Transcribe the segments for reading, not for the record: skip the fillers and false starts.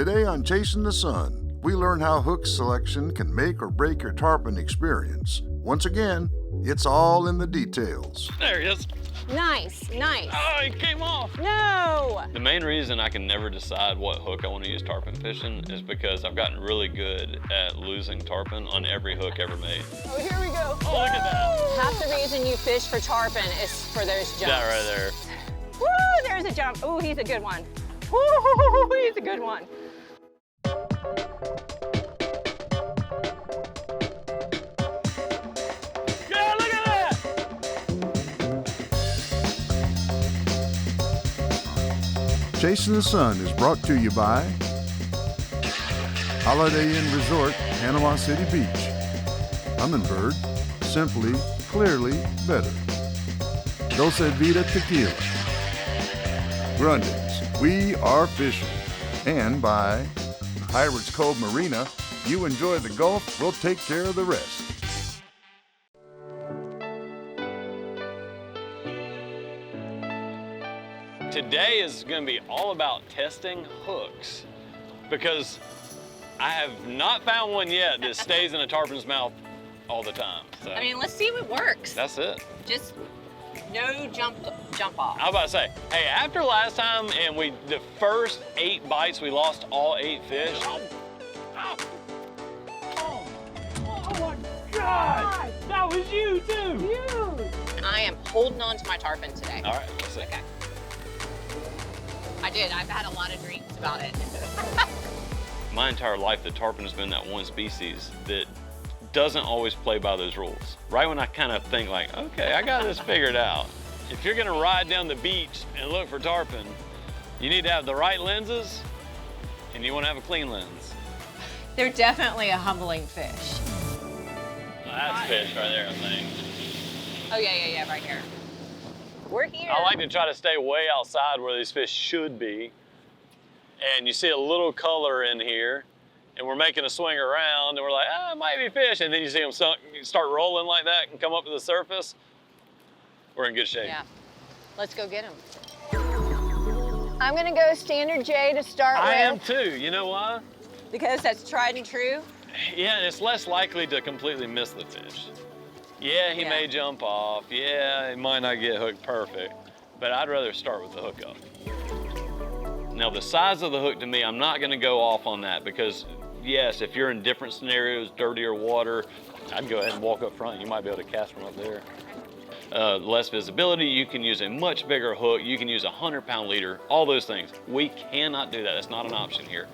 Today on Chasing the Sun, we learn how hook selection can make or break your tarpon experience. Once again, it's all in the details. There he is. Nice, nice. Oh, he came off. No! The main reason I can never decide what hook I want to use tarpon fishing is because I've gotten really good at losing tarpon on every hook ever made. Oh, here we go. Oh, look at that. Half the reason you fish for tarpon is for those jumps. That right there. Woo, there's a jump. Ooh, he's a good one. Woo, he's a good one. Yeah, look at that. Chasing the Sun is brought to you by Holiday Inn Resort, Panama City Beach. Humminbird, simply, clearly better. Dulce Vida Tequila. Grundy's, we are fishing. And by Pirates Cove Marina, you enjoy the Gulf, we'll take care of the rest. Today is going to be all about testing hooks because I have not found one yet that stays in a tarpon's mouth all the time. So I mean, let's see what works. that's it. Just no jump off. I was about to say, hey, after last time and the first 8 bites, we lost all 8 fish. Oh my God! That was you too! I am holding on to my tarpon today. All right, let's see. Okay. I did. I've had a lot of dreams about it. My entire life, the tarpon has been that one species that doesn't always play by those rules. Right when I kind of think like, okay, I got this figured out. If you're gonna ride down the beach and look for tarpon, you need to have the right lenses and you wanna have a clean lens. They're definitely a humbling fish. That's fish right there, I think. Oh, yeah, right here. We're here. I like to try to stay way outside where these fish should be. And you see a little color in here, and we're making a swing around, and we're like, it might be fish. And then you see them start rolling like that and come up to the surface. We're in good shape. Yeah. Let's go get them. I'm gonna go standard J to start with. I am too. You know why? Because that's tried and true. Yeah, and it's less likely to completely miss the fish. Yeah, he may jump off. Yeah, he might not get hooked perfect, but I'd rather start with the hookup. Now, the size of the hook to me, I'm not gonna go off on that because, yes, if you're in different scenarios, dirtier water, I'd go ahead and walk up front. You might be able to cast from up there. Less visibility, you can use a much bigger hook. You can use a 100-pound leader, all those things. We cannot do that. That's not an option here.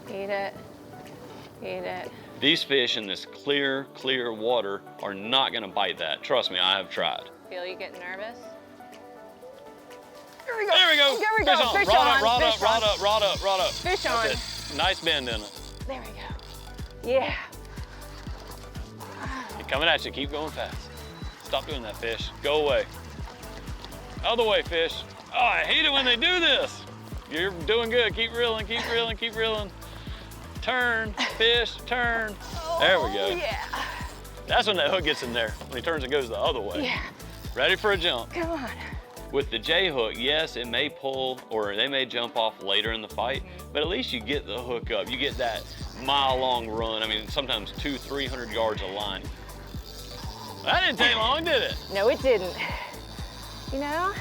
Eat it. Eat it. These fish in this clear water are not gonna bite that. Trust me, I have tried. Feel you getting nervous? There we go. There we go. There we go. Fish Fish on. on. Rod Fish up, rod up, rod up, rod up. Fish on. That's it. Nice bend in it. There we go. Yeah. He's coming at you. Keep going fast. Stop doing that, fish. Go away. Other way, fish. Oh, I hate it when they do this. You're doing good. Keep reeling, keep reeling, keep reeling. Turn, fish, turn. There we go. Yeah. That's when that hook gets in there, when he turns and goes the other way. Yeah. Ready for a jump. Come on. With the J hook, yes, it may pull or they may jump off later in the fight, but at least you get the hook up. You get that mile-long run. I mean, sometimes 200-300 yards of line. That didn't take long, did it? No, it didn't. You know,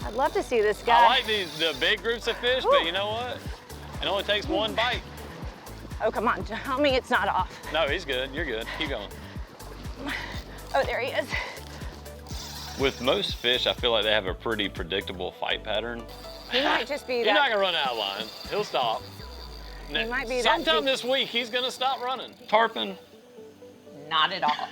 I'd love to see this guy. I like the big groups of fish, but you know what? It only takes one bite. Oh, come on, tell me it's not off. No, he's good. You're good. Keep going. Oh, there he is. With most fish, I feel like they have a pretty predictable fight pattern. He might just be He's that. not gonna run out of line. He'll stop. He might be that Sometime big. this week, he's gonna stop running. Tarpon. Not at all.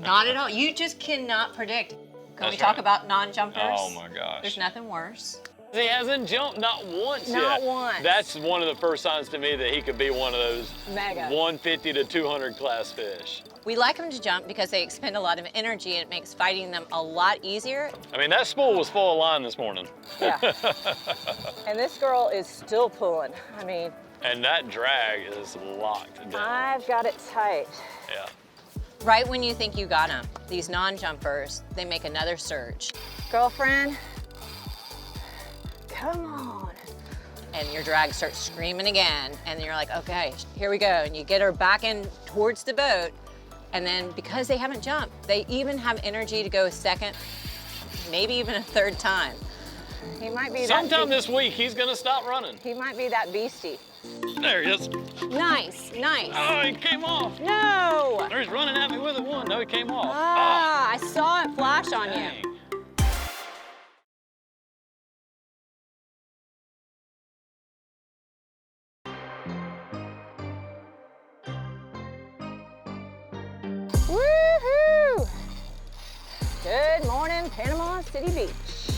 Not at all. You just cannot predict. Can That's we talk right. about non-jumpers? Oh my gosh. There's nothing worse. He hasn't jumped not once yet. Not once. That's one of the first signs to me that he could be one of those Mega. 150 to 200 class fish. We like them to jump because they expend a lot of energy and it makes fighting them a lot easier. I mean, that spool was full of line this morning. Yeah. And this girl is still pulling. I mean. And that drag is locked down. I've got it tight. Yeah. Right when you think you got them, these non-jumpers, they make another surge. Girlfriend, come on. and your drag starts screaming again, and you're like, okay, here we go. And you get her back in towards the boat, and then because they haven't jumped, they even have energy to go a second, maybe even a third time. He might be Sometime this week, he's gonna stop running. He might be that beastie. There he is. Nice, nice. Oh, he came off. No! There he's running at me with it one. No, he came off. Ah, I saw it flash on Dang. you. Woohoo! Good morning, Panama City Beach.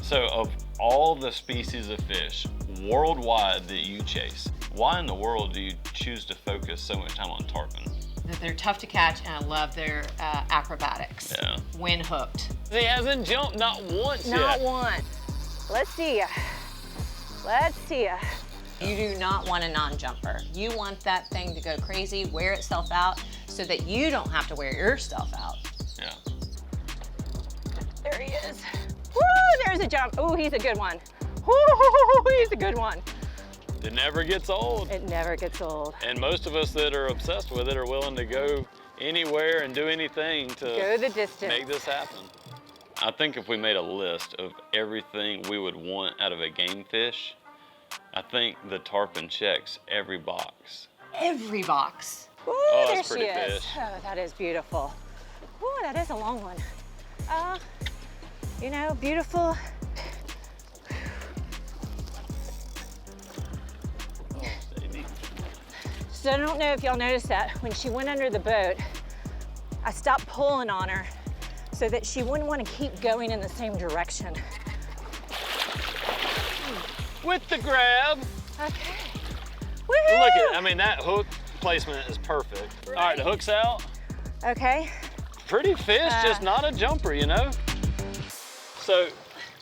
So of all the species of fish worldwide that you chase, why in the world do you choose to focus so much time on tarpon? That they're tough to catch, and I love their acrobatics. Yeah. When hooked. He hasn't jumped not once Not yet. one. Let's see ya. Let's see ya. You do not want a non-jumper. You want that thing to go crazy, wear itself out, so that you don't have to wear yourself out. Yeah. There he is. Woo, there's a jump. Ooh, he's a good one. Woo, he's a good one. It never gets old. It never gets old. And most of us that are obsessed with it are willing to go anywhere and do anything to Go the distance. make this happen. I think if we made a list of everything we would want out of a game fish, I think the tarpon checks every box. Every box. Ooh, Oh, there that's she pretty is. fish. Oh, that is beautiful. Ooh, that is a long one. You know, beautiful. So I don't know if y'all noticed that when she went under the boat, I stopped pulling on her so that she wouldn't want to keep going in the same direction. With the grab. Okay. Woohoo! Look at it. I mean, that hook placement is perfect. All right, the hook's out. Okay. Pretty fish, just not a jumper, you know? So,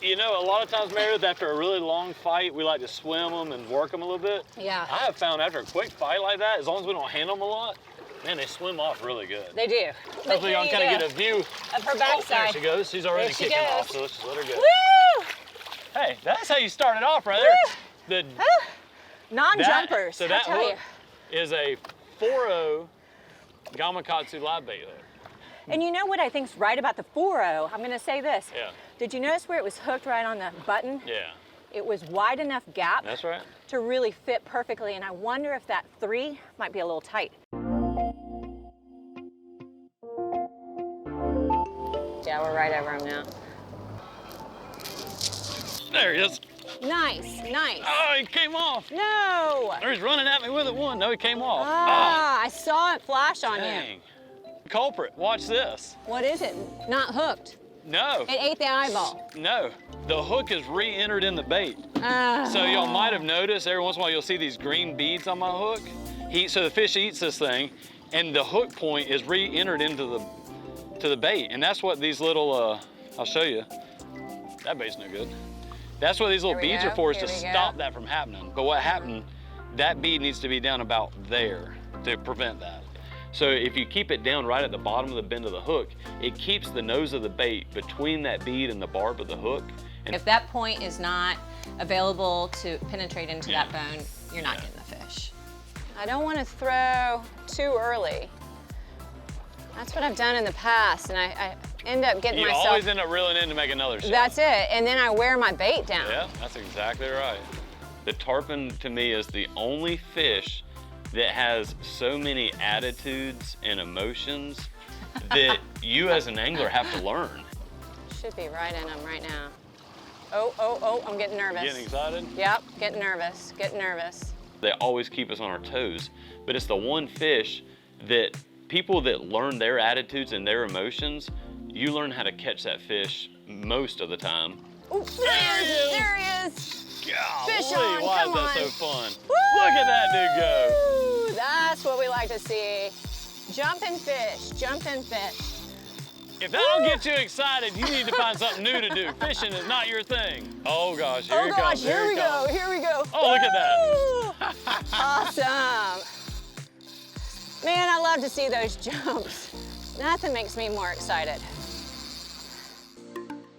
you know, a lot of times, Meredith, after a really long fight, we like to swim them and work them a little bit. Yeah. I have found after a quick fight like that, as long as we don't handle them a lot, man, they swim off really good. They do. Hopefully y'all kind of get a view of her Oh, there backside. she goes. She's already There she kicking goes. off, so let's just let her go. Woo! Hey, that's how you started off right there. The, Non-jumpers, so I that tell hook you. is a 4.0 Gamakatsu live bait hook. And you know what I think's right about the 4.0? I'm gonna say this. Yeah. Did you notice where it was hooked right on the button? Yeah, It was wide enough gap that's right. to really fit perfectly, and I wonder if that 3 might be a little tight. Yeah, we're right over him now. There he is. Nice, nice. Oh, he came off. No! There he's running at me with it one. No, he came off. Ah, I saw it flash on you. Dang. Culprit, watch this. What is it? Not hooked. No, It ate the eyeball. no. The hook is re-entered in the bait. Ah. So y'all might have noticed every once in a while you'll see these green beads on my hook. So the fish eats this thing, and the hook point is re-entered into the bait, and that's what these little I'll show you. That bait's no good. That's what these little Here we beads go, are for, is here to we go. stop that from happening. But what happened? That bead needs to be down about there to prevent that. So if you keep it down right at the bottom of the bend of the hook, it keeps the nose of the bait between that bead and the barb of the hook. And If that point is not available to penetrate into Yeah. that bone, you're not getting the fish. I don't want to throw too early. That's what I've done in the past, and I end up getting you myself. always end up reeling in to make another shot. That's it, and then I wear my bait down. Yeah, that's exactly right. The tarpon, to me, is the only fish that has so many attitudes and emotions that you as an angler have to learn. Should be right in them right now. Oh, I'm getting nervous. Getting excited? Yep, getting nervous, getting nervous. They always keep us on our toes, but it's the one fish that people that learn their attitudes and their emotions, you learn how to catch that fish most of the time. Oh, there he is, there he is. Fish Golly, on, why come is that on. so fun? Woo! Look at that dude go. Woo! That's what we like to see. Jumping fish, jumping fish. If that don't get you excited, you need to find something new to do. Fishing is not your thing. Oh gosh, here Oh he gosh, comes. here we comes. go, here we go. Oh, look at that. Awesome. Man, I love to see those jumps. Nothing makes me more excited.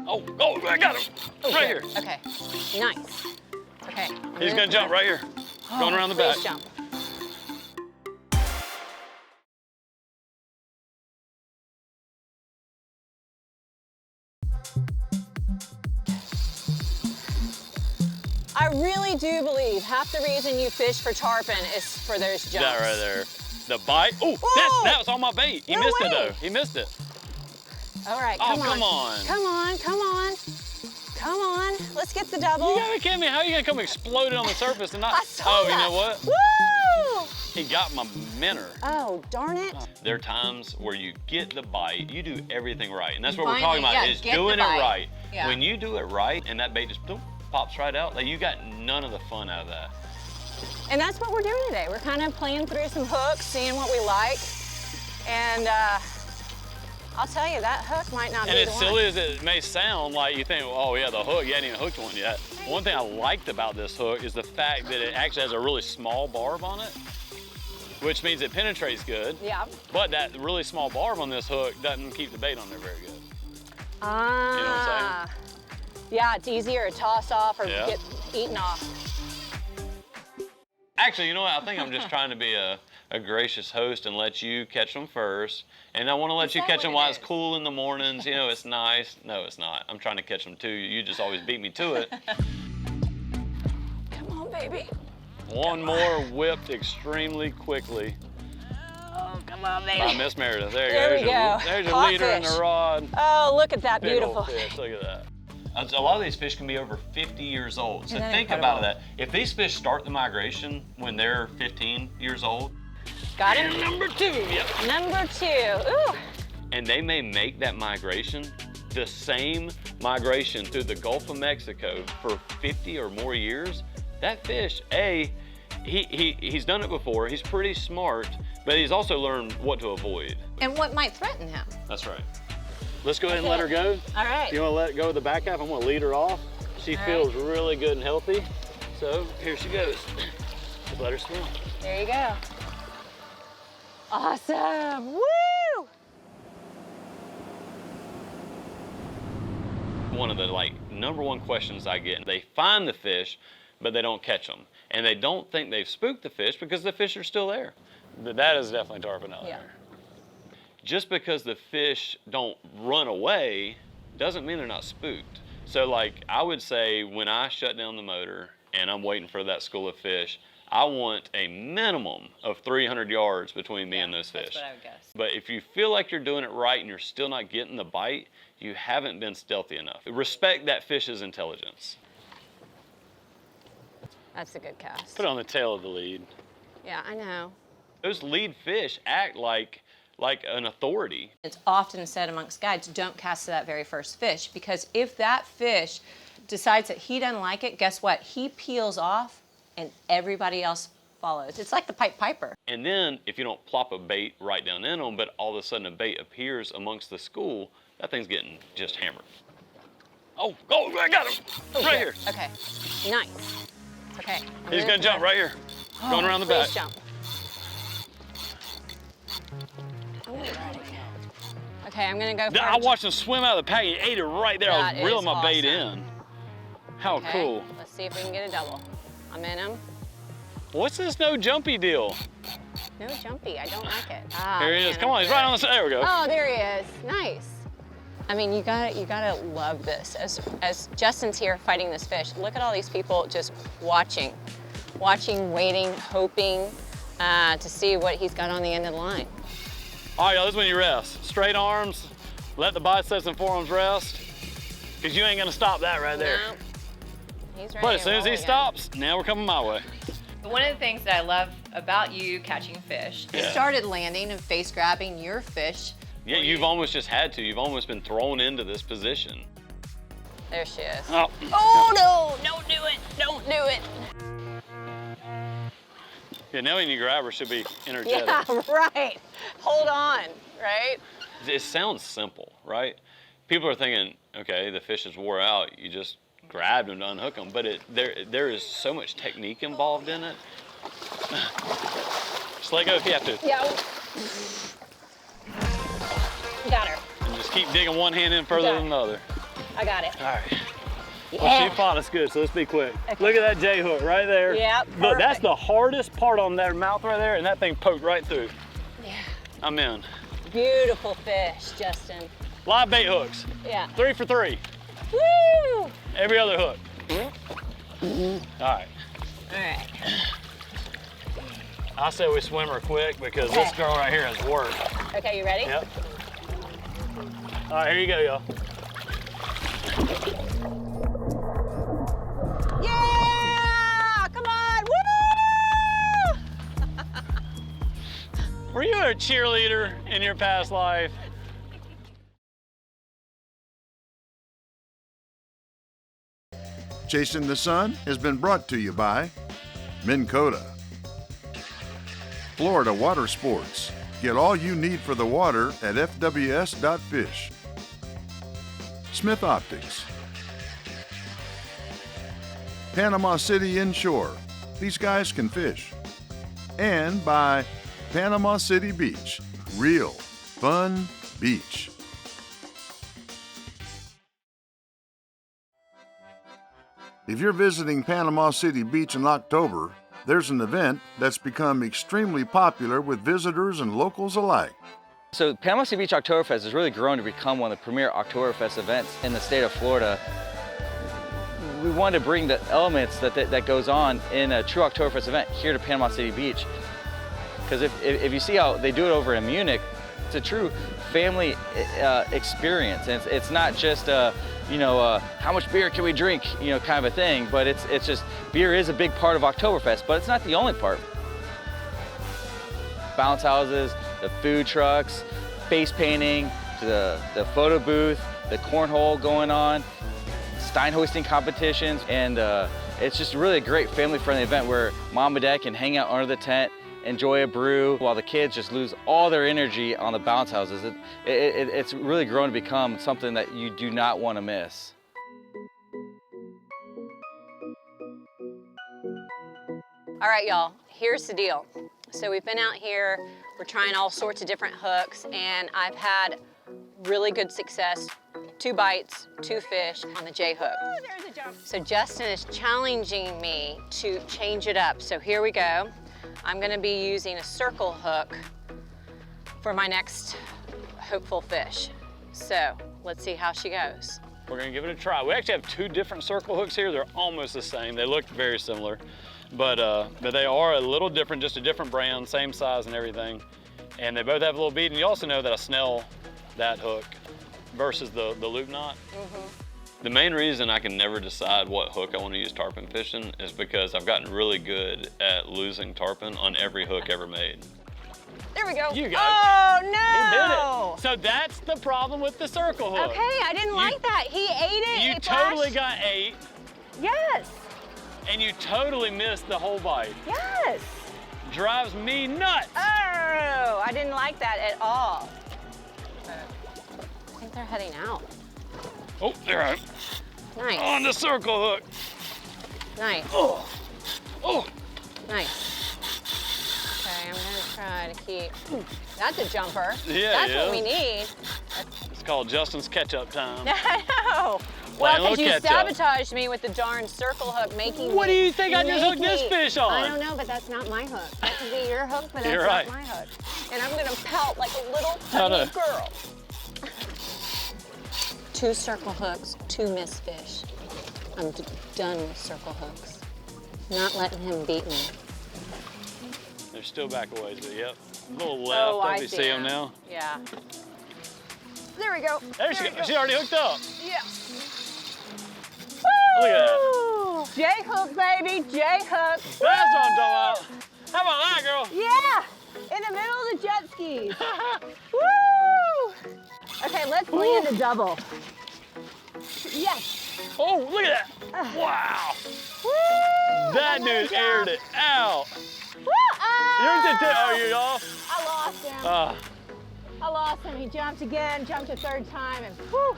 Oh, I got him. Right here. Okay, nice. Okay. He's gonna jump right here. Going around the back. Please jump. I really do believe half the reason you fish for tarpon is for those jumps. That right there. The bite. Oh, that was on my bait. He missed it though. He missed it. All right, Oh, come on. come on. Come on, come on. Come on, let's get the double. You gotta be kidding me. How are you gonna come exploding on the surface and not? I saw You that. know what? Woo! He got my minnow. Oh, darn it. There are times where you get the bite, you do everything right. And that's what we're Finally, talking about, yeah, is get the doing it bite. right. Yeah. When you do it right and that bait just boom, pops right out, like you got none of the fun out of that. And that's what we're doing today. We're kind of playing through some hooks, seeing what we like. And I'll tell you, that hook might not And be as the silly one. as it may sound, like you think, oh yeah, the hook, you hadn't even hooked one yet. One thing I liked about this hook is the fact that it actually has a really small barb on it, which means it penetrates good. Yeah. But that really small barb on this hook doesn't keep the bait on there very good. Ah. You know what I'm Yeah, it's easier to toss off or Yeah. get eaten off. Actually, you know what? I think I'm just trying to be a gracious host and let you catch them first. And I want to let Is you that catch what them it while it's is? cool in the mornings. You know, it's nice. No, it's not. I'm trying to catch them too. You just always beat me to it. Come on, baby. One more whipped extremely quickly Oh, come on, baby. by Miss Meredith. There you There go. we go. There's your Hot leader in fish. the rod. Oh, look at that Big beautiful old fish. Look at that. A lot of these fish can be over 50 years old. So Isn't that think incredible? about that. If these fish start the migration when they're 15 years old, Got him? and number 2, yep. Number 2. Ooh. And they may make that migration, the same migration through the Gulf of Mexico for 50 or more years. That fish, he's done it before, he's pretty smart, but he's also learned what to avoid. And what might threaten him? That's right. Let's go ahead and let her go. All right. You want to let it go with the back half? I'm going to lead her off. She All feels really good and healthy. So here she goes. Just let her swim. There you go. Awesome. Woo! One of the #1 questions I get, they find the fish, but they don't catch them. And they don't think they've spooked the fish because the fish are still there. That is definitely tarpon out Yeah. there. Just because the fish don't run away doesn't mean they're not spooked. So I would say when I shut down the motor and I'm waiting for that school of fish, I want a minimum of 300 yards between me and those fish. That's what I would guess. But if you feel like you're doing it right and you're still not getting the bite, you haven't been stealthy enough. Respect that fish's intelligence. That's a good cast. Put it on the tail of the lead. Yeah, I know. Those lead fish act like an authority. It's often said amongst guides, don't cast that very first fish, because if that fish decides that he doesn't like it, guess what? He peels off and everybody else follows. It's like the Pied Piper. And then if you don't plop a bait right down in them, but all of a sudden a bait appears amongst the school, that thing's getting just hammered. Oh, I got him, right here. Okay, nice. Okay. He's gonna jump right here, going around the back. Please jump. Okay, I'm gonna go for I watched him swim out of the pack. He ate it right there. I That was reeling is my bait awesome. in. How Okay, cool. let's see if we can get a double. I'm in him. What's this no jumpy deal? No jumpy, I don't like it. Here he is. man, Come on, he's right on the. There we go. Oh, there he is. Nice. I mean, you gotta love this. As Justin's here fighting this fish, look at all these people just watching, waiting, hoping to see what he's got on the end of the line. All right, y'all, this is when you rest. Straight arms, let the biceps and forearms rest, because you ain't gonna stop that right there. No. He's ready But as to soon as roll he again. stops, now we're coming my way. One of the things that I love about you catching fish, You started landing and face grabbing your fish. Yeah, you've almost just had to. You've almost been thrown into this position. There she is. Oh, Oh no! Don't do it! Don't do it! yeah, now when you grab her, she'll be energetic. Yeah, right. Hold on, right? It sounds simple, right? People are thinking, okay, the fish is wore out. You just grabbed him to unhook him, but there is so much technique involved in it. Just let go if you have to. Yeah. Got her. And just keep digging one hand in further Got than it. the other. I got it. All right. Well, she fought us good, so let's be quick. Okay. Look at that J hook right there. Yep. Look, that's the hardest part on their mouth right there, and that thing poked right through. Yeah. I'm in. Beautiful fish, Justin. Live bait hooks. Yeah. 3 for 3. Woo! Every other hook. All right. All right. I say we swim her quick because this girl right here has work. Okay, you ready? Yep. All right, here you go, y'all. Yeah! Come on! Woo! Were you a cheerleader in your past life? Chasing the Sun has been brought to you by Minn Kota, Florida Water Sports. Get all you need for the water at fws.fish. Smith Optics, Panama City Inshore. These guys can fish. And by Panama City Beach. Real fun beach. If you're visiting Panama City Beach in October, there's an event that's become extremely popular with visitors and locals alike. So Panama City Beach Oktoberfest has really grown to become one of the premier Oktoberfest events in the state of Florida. We wanted to bring the elements that goes on in a true Oktoberfest event here to Panama City Beach. Because if you see how they do it over in Munich, it's a true family experience. And it's not just how much beer can we drink, kind of a thing, but it's just, beer is a big part of Oktoberfest, but it's not the only part. Bounce houses, the food trucks, face painting, the photo booth, the cornhole going on, stein hoisting competitions, and it's just really a great family-friendly event where mom and dad can hang out under the tent, enjoy a brew, while the kids just lose all their energy on the bounce houses. It's really grown to become something that you do not want to miss. All right, y'all, here's the deal. So we've been out here, we're trying all sorts of different hooks, and I've had really good success. 2 bites, 2 fish on the J hook. Oh, there's a jump. So Justin is challenging me to change it up. So here we go. I'm gonna be using a circle hook for my next hopeful fish. So let's see how she goes. We're gonna give it a try. We actually have 2 different circle hooks here. They're almost the same. They look very similar, but they are a little different, just a different brand, same size and everything. And they both have a little bead, and you also know that I snell that hook versus the loop knot. The main reason I can never decide what hook I want to use tarpon fishing is because I've gotten really good at losing tarpon on every hook ever made. There we go. You got it. Oh, no! He did it. So that's the problem with the circle hook. Okay, I didn't like that. He ate it. You totally got 8. Yes. And you totally missed the whole bite. Yes. Drives me nuts. Oh, I didn't like that at all. I think they're heading out. Oh, they're out. Nice. On the circle hook. Nice. Oh. Oh. Nice. Okay, I'm gonna try to keep. That's a jumper. Yeah, That's what we need. It's called Justin's catch-up time. I know. Well, because you sabotaged me with the darn circle hook, making What do you think I just hooked this fish on? I don't know, but that's not my hook. That could be your hook, but that's You're right. not my hook. And I'm gonna pout like a little tiny girl. 2 circle hooks, 2 missed fish. I'm done with circle hooks. Not letting him beat me. They're still back a ways, but yep. A little left. Oh, I see them now. Yeah. There we go. There she goes. She already hooked up. Yeah. Look at that. J-hook, baby, J-hook. That's what I'm talking about. How about that, girl? Yeah, in the middle of the jet skis. Woo! Okay, let's land a double. Yes. Oh, look at that. Wow. Woo! That dude aired it out. Woo! Oh, you're off? I lost him. I lost him. He jumped again, jumped a 3rd time, and whew.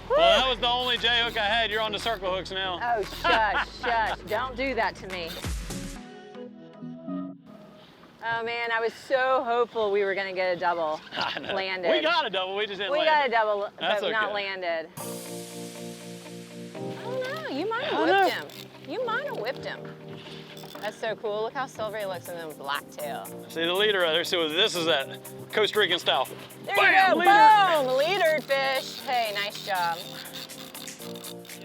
Well, that was the only J-hook I had. You're on the circle hooks now. Oh, shush, shush. Don't do that to me. Oh, man, I was so hopeful we were going to get a double landed. We got a double, we just didn't land. We got a double, That's but not okay. landed. Oh, no, you have whipped him. You might have whipped him. That's so cool. Look how silvery he looks in the black tail. See the leader right there? See what this is that Costa Rican style. There Bam, you go, leader. boom, leadered fish. Hey, nice job.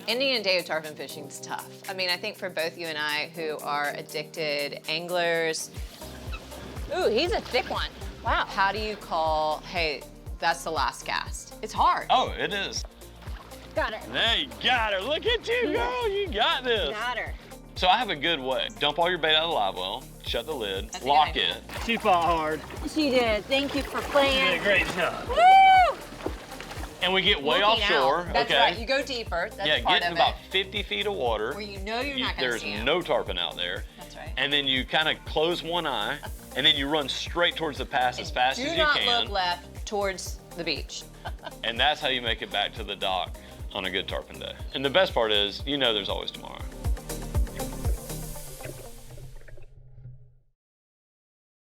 Indian day of tarpon fishing is tough. I mean, I think for both you and I who are addicted anglers, Ooh, he's a thick one. Wow. how do you call, hey, that's the last cast? It's hard. Oh, it is. Got her. There you got her. Look at you, girl. You got this. Got her. So I have a good way. Dump all your bait out of the live well, shut the lid, That's a lock good it. idea. She fought hard. She did. Thank you for She did playing. a great job. Woo! And we get way Looking offshore, out. That's okay? right. You go deeper. That's Yeah, part get in of about it. 50 feet of water. Where you know you're not going to There's see him. no tarpon out there. That's right. And then you kind of close one eye, and then you run straight towards the pass as fast as Do you not can. look left towards the beach. And that's how you make it back to the dock on a good tarpon day. And the best part is, you know there's always tomorrow.